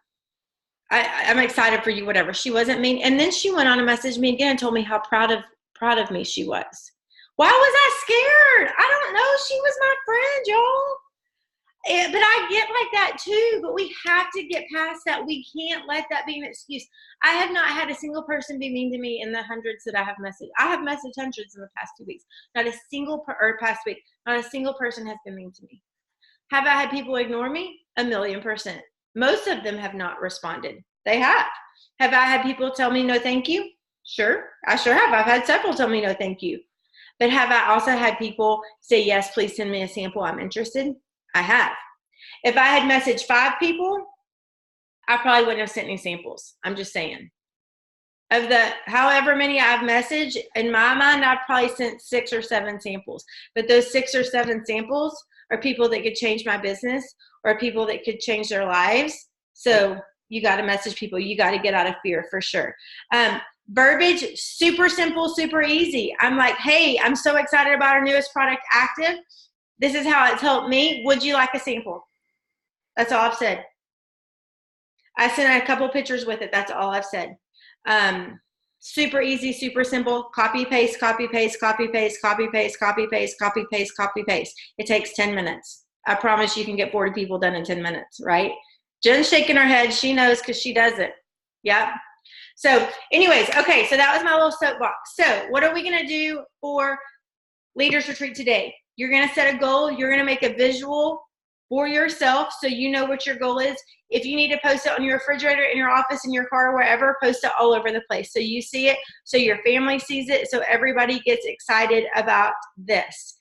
excited for you, whatever. She wasn't mean. And then she went on and messaged me again and told me how proud of me she was. Why was I scared? I don't know. She was my friend, y'all. But I get like that too, but we have to get past that. We can't let that be an excuse. I have not had a single person be mean to me in the hundreds that I have messaged. I have messaged hundreds in the past 2 weeks. Not a single person has been mean to me. Have I had people ignore me? 1,000,000%. Most of them have not responded. They have. Have I had people tell me no thank you? Sure. I sure have. I've had several tell me no thank you. But have I also had people say, yes, please send me a sample, I'm interested? I have. If I had messaged 5 people, I probably wouldn't have sent any samples. I'm just saying. Of the however many I've messaged, in my mind, I've probably sent 6 or 7 samples. But those 6 or 7 samples are people that could change my business or people that could change their lives. So you got to message people. You got to get out of fear for sure. Verbiage, super simple, super easy. I'm like, hey, I'm so excited about our newest product, Active. This is how it's helped me. Would you like a sample? That's all I've said. I sent a couple pictures with it. That's all I've said. Super easy, super simple. Copy, paste, copy, paste, copy, paste, copy, paste, copy, paste, copy, paste, copy, paste. It takes 10 minutes. I promise you can get 40 people done in 10 minutes, right? Jen's shaking her head. She knows because she does it. Yep. So anyways, okay, so that was my little soapbox. So what are we going to do for Leaders Retreat today? You're going to set a goal. You're going to make a visual for yourself so you know what your goal is. If you need to post it on your refrigerator, in your office, in your car, wherever, post it all over the place so you see it, so your family sees it, so everybody gets excited about this.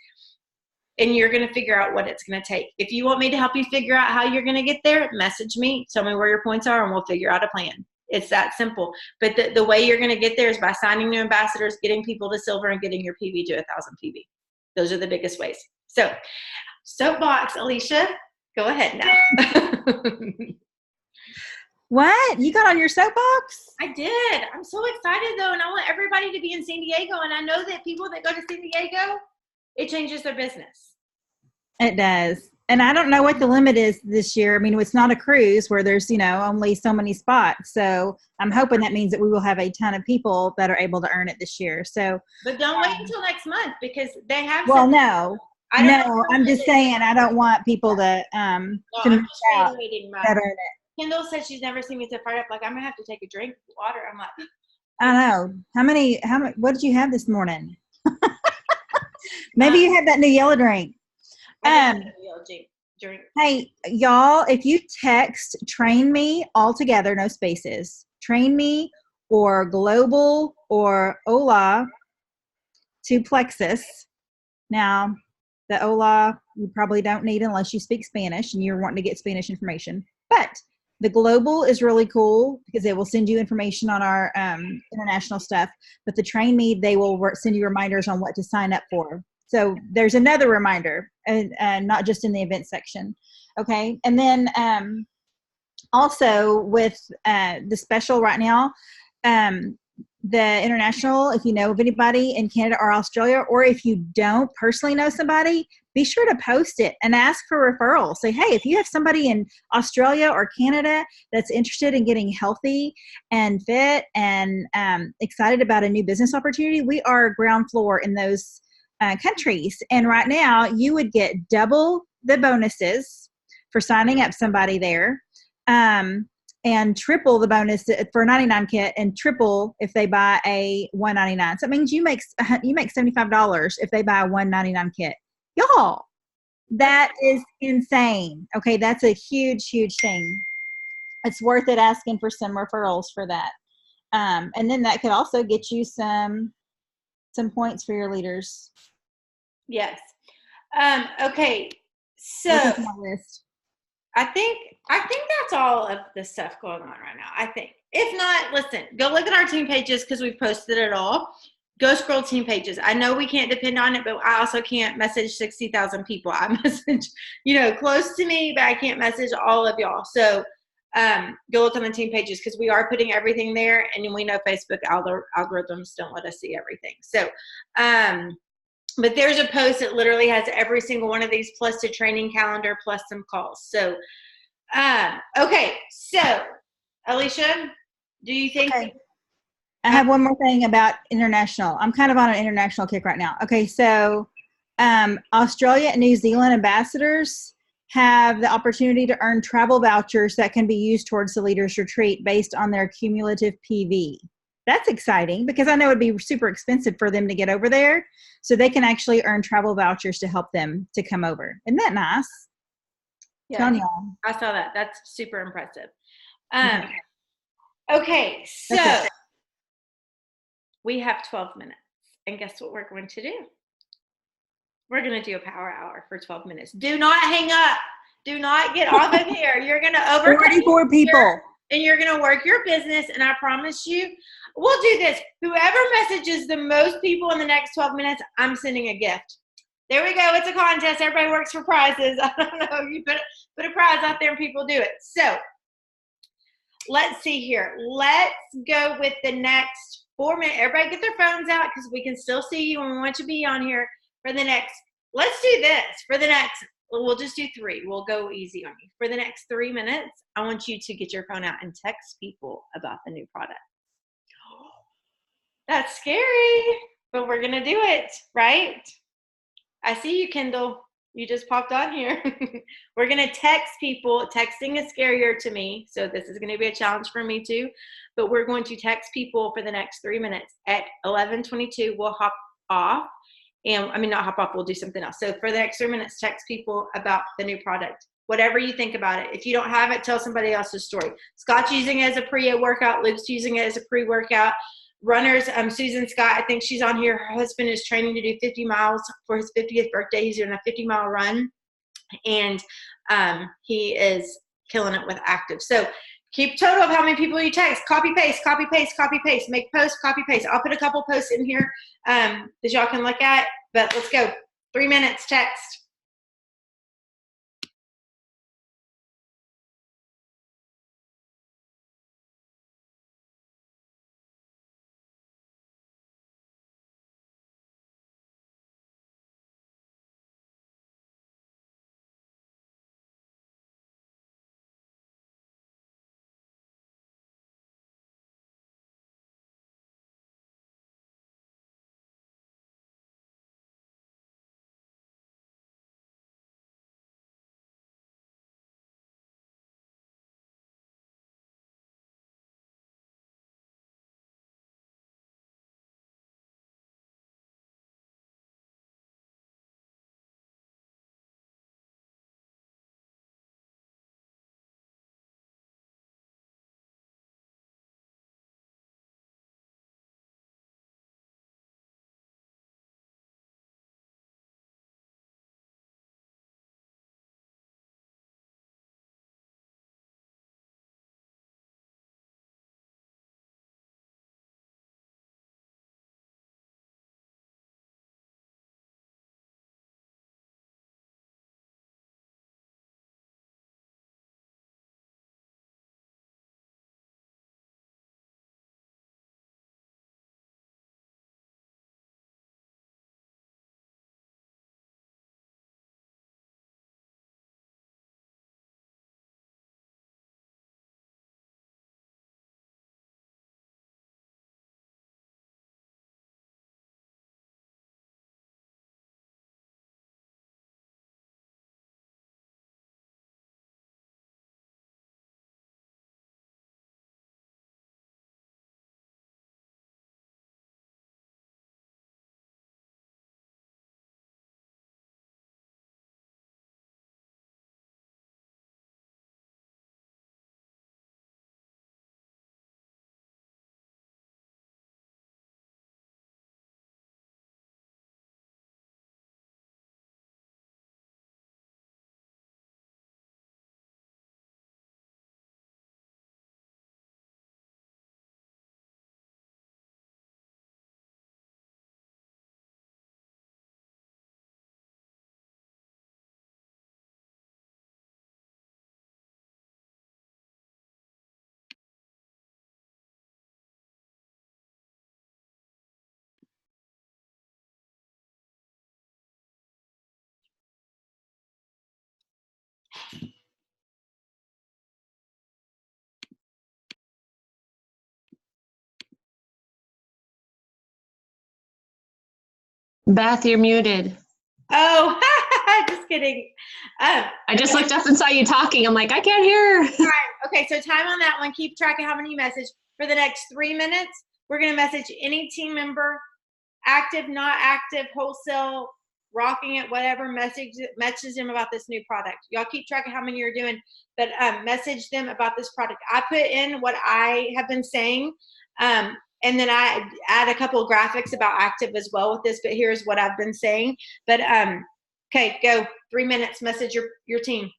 And you're going to figure out what it's going to take. If you want me to help you figure out how you're going to get there, message me. Tell me where your points are, and we'll figure out a plan. It's that simple. But the way you're going to get there is by signing new ambassadors, getting people to silver, and getting your PV to 1,000 PV. Those are the biggest ways. So, soapbox, Alicia, go ahead now. What? You got on your soapbox? I did. I'm so excited, though, and I want everybody to be in San Diego. And I know that people that go to San Diego, it changes their business. It does. And I don't know what the limit is this year. I mean, it's not a cruise where there's, only so many spots. So I'm hoping that means that we will have a ton of people that are able to earn it this year. So, but don't wait until next month because they have. Well, no, I'm just saying I don't want people to miss out that earn it. Kendall said she's never seen me so fired up. Like, I'm gonna have to take a drink of water. I'm like, I know. How many? What did you have this morning? Maybe you had that new yellow drink. Drink. Hey, y'all, if you text Train Me all together, no spaces, Train Me or Global or Hola to Plexus. Now, the Hola you probably don't need unless you speak Spanish and you're wanting to get Spanish information. But the Global is really cool because it will send you information on our international stuff. But the Train Me, they will send you reminders on what to sign up for. So there's another reminder, and not just in the event section. Okay. And then also with the special right now, the international, if you know of anybody in Canada or Australia, or if you don't personally know somebody, be sure to post it and ask for referrals. Say, hey, if you have somebody in Australia or Canada that's interested in getting healthy and fit and excited about a new business opportunity, we are ground floor in those countries. And right now you would get double the bonuses for signing up somebody there. And and triple the bonus for a 99 kit and triple if they buy a 199. So it means you make $75 if they buy a 199 kit. Y'all, that is insane. Okay, that's a huge, huge thing. It's worth it asking for some referrals for that. And then that could also get you some points for your leaders. Yes. Okay. So Looking for my list. I think that's all of the stuff going on right now. I think. If not, listen, go look at our team pages because we've posted it all. Go scroll team pages. I know we can't depend on it, but I also can't message 60,000 people. I message, close to me, but I can't message all of y'all. So go look on the team pages because we are putting everything there, and we know Facebook algorithms don't let us see everything. So, but there's a post that literally has every single one of these plus a training calendar plus some calls. So, okay. So, Alicia, do you think? Okay. I have one more thing about international. I'm kind of on an international kick right now. Okay, so Australia and New Zealand ambassadors have the opportunity to earn travel vouchers that can be used towards the leaders retreat based on their cumulative PV. That's exciting because I know it'd be super expensive for them to get over there. So they can actually earn travel vouchers to help them to come over. Isn't that nice? Yeah, Telling y'all. I saw that. That's super impressive. Okay. Okay, so Okay. we have 12 minutes. And guess what we're going to do? We're going to do a power hour for 12 minutes. Do not hang up. Do not get off of here. You're going to overcome 44 people. and you're going to work your business. And I promise you, we'll do this. Whoever messages the most people in the next 12 minutes, I'm sending a gift. There we go. It's a contest. Everybody works for prizes. I don't know. You put a prize out there and people do it. So let's see here. Let's go with the next 4 minutes. Everybody get their phones out because we can still see you and we want you to be on here for the next. Let's do this for the next. We'll just do 3. We'll go easy on you. For the next 3 minutes, I want you to get your phone out and text people about the new product. That's scary, but we're going to do it, right? I see you, Kendall. You just popped on here. We're going to text people. Texting is scarier to me, so this is going to be a challenge for me too. But we're going to text people for the next 3 minutes. At 11:22, we'll hop off. And I mean, not hop off, we'll do something else. So for the next 3 minutes, text people about the new product. Whatever you think about it. If you don't have it, tell somebody else's story. Scott's using it as a pre-workout. Luke's using it as a pre-workout. Runners, Susan Scott, I think she's on here. Her husband is training to do 50 miles for his 50th birthday. He's doing a 50-mile run, and he is killing it with active. So keep total of how many people you text. Copy, paste, copy, paste, copy, paste. Make posts, copy, paste. I'll put a couple posts in here that y'all can look at, but let's go. 3 minutes, text. Beth, you're muted. Oh, just kidding. I just looked up and saw you talking. I'm like, I can't hear. Okay, so time on that one. Keep track of how many you message. For the next 3 minutes, we're going to message any team member, active, not active, wholesale, rocking it, whatever, message them about this new product. Y'all keep track of how many you're doing, but message them about this product. I put in what I have been saying, and then I add a couple of graphics about active as well with this, but here's what I've been saying. But okay, go. 3 minutes, message your team.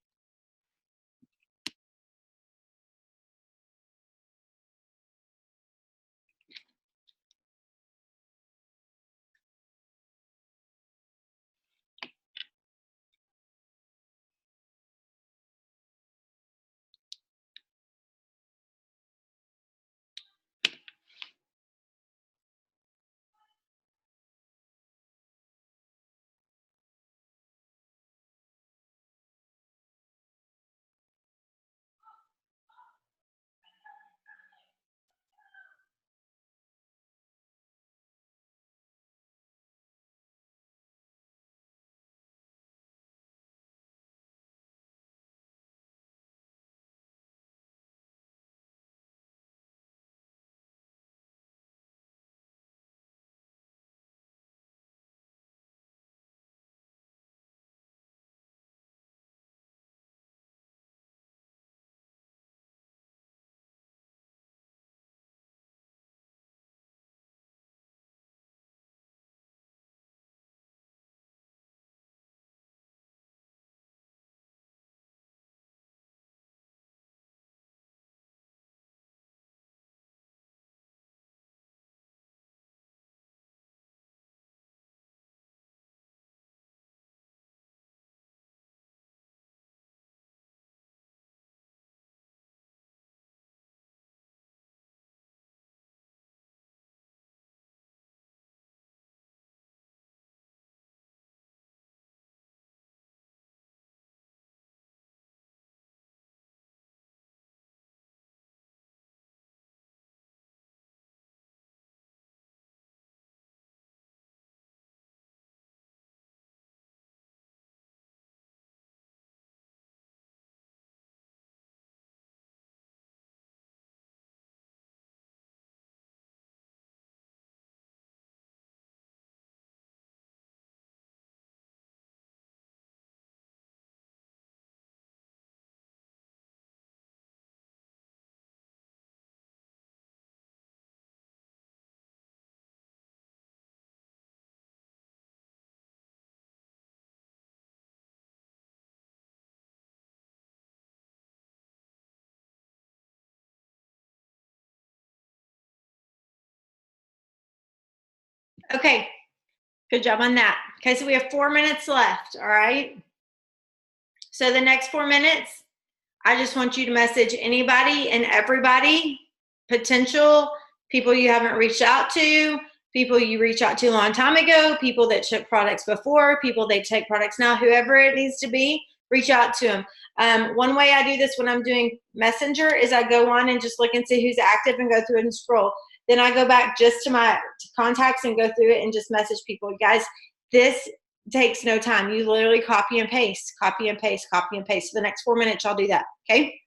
Okay, good job on that. Okay, so we have 4 minutes left, all right? So the next 4 minutes, I just want you to message anybody and everybody, potential people you haven't reached out to, people you reached out to a long time ago, people that took products before, people they take products now, whoever it needs to be, reach out to them. One way I do this when I'm doing Messenger is I go on and just look and see who's active and go through it and scroll. Then I go back just to my contacts and go through it and just message people. Guys, this takes no time. You literally copy and paste, copy and paste, copy and paste. For the next 4 minutes, I'll do that, okay?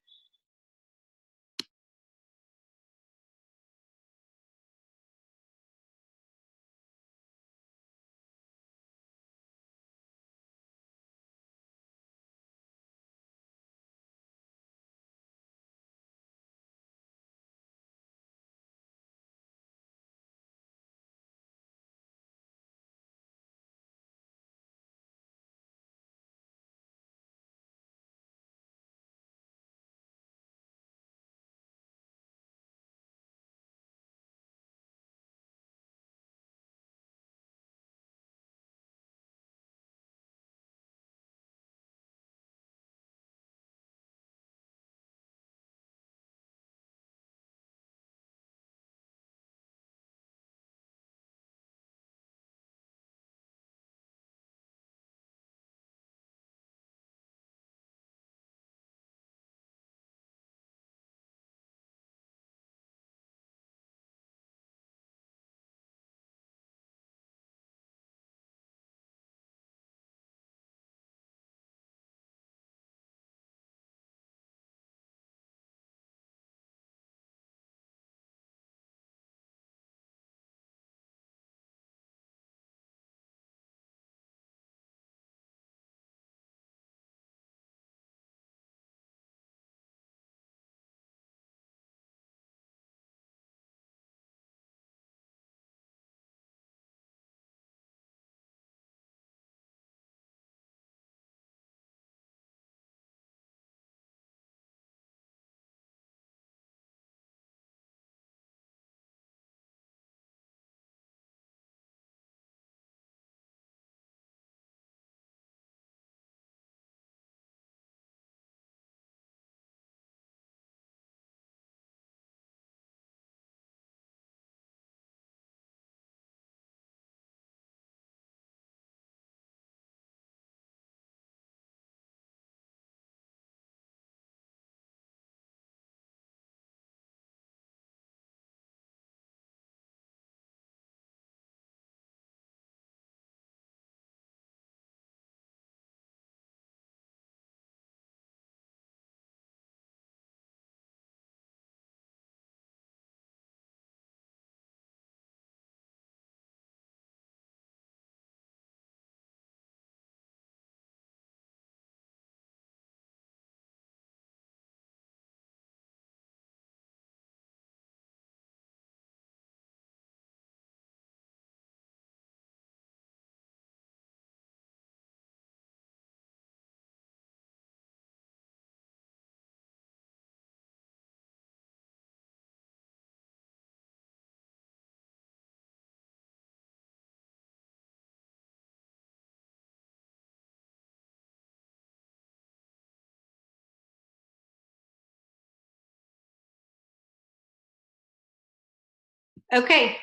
Okay.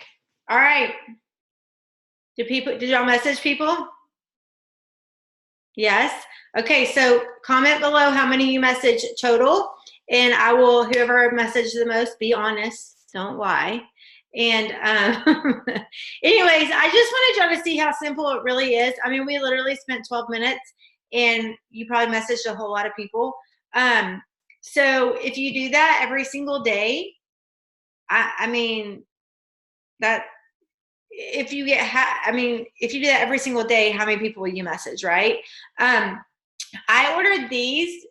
All right. Did y'all message people? Yes. Okay. So comment below how many you message total, and I will, whoever messaged the most, be honest. Don't lie. And anyways, I just wanted y'all to see how simple it really is. I mean, we literally spent 12 minutes, and you probably messaged a whole lot of people. So if you do that every single day, I mean, that if you get, if you do that every single day, how many people will you message, right? I ordered these,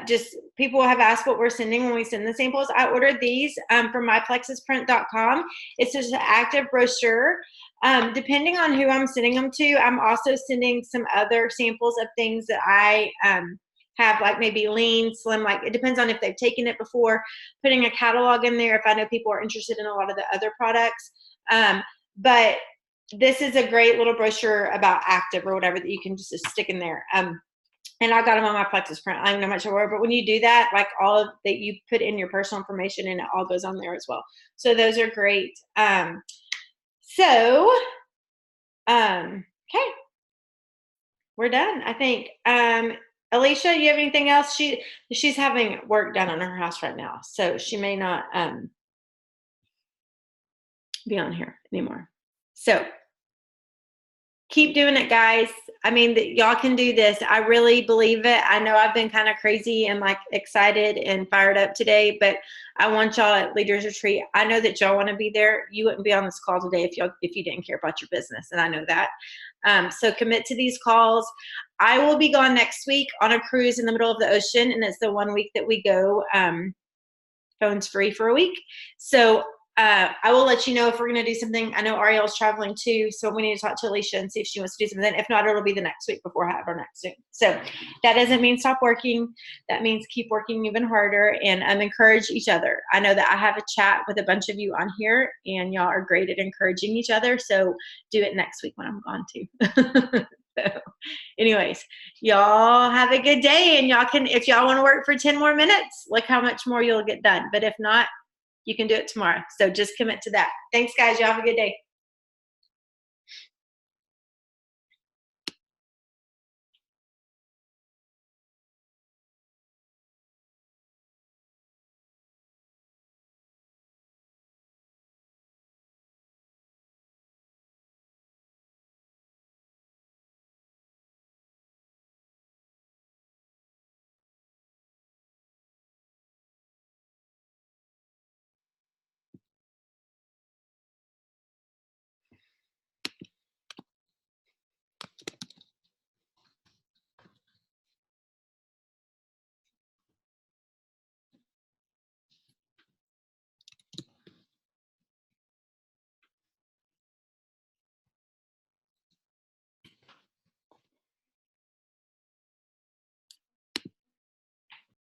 just people have asked what we're sending when we send the samples. I ordered these from myplexusprint.com. It's just an active brochure. Depending on who I'm sending them to, I'm also sending some other samples of things that I have, like maybe lean, slim, like it depends on if they've taken it before, putting a catalog in there if I know people are interested in a lot of the other products. But this is a great little brochure about active or whatever that you can just stick in there. And I got them on my Plexus print. I'm not sure where, but when you do that, like all of that, you put in your personal information and it all goes on there as well. So those are great. Okay. We're done, I think. Alicia, you have anything else? She's having work done on her house right now, so she may not be on here anymore. So keep doing it, guys. I mean, y'all can do this. I really believe it. I know I've been kind of crazy and like excited and fired up today, but I want y'all at Leaders Retreat. I know that y'all want to be there. You wouldn't be on this call today if you didn't care about your business, and I know that. So commit to these calls. I will be gone next week on a cruise in the middle of the ocean, and it's the 1 week that we go phones free for a week. So I will let you know if we're going to do something. I know Ariel's traveling too, so we need to talk to Alicia and see if she wants to do something. If not, it'll be the next week before I have our next Zoom. So that doesn't mean stop working. That means keep working even harder and encourage each other. I know that I have a chat with a bunch of you on here, and y'all are great at encouraging each other. So do it next week when I'm gone too. So anyways, y'all have a good day, and y'all can, if y'all want to work for 10 more minutes, look how much more you'll get done. But if not, you can do it tomorrow. So just commit to that. Thanks, guys. Y'all have a good day.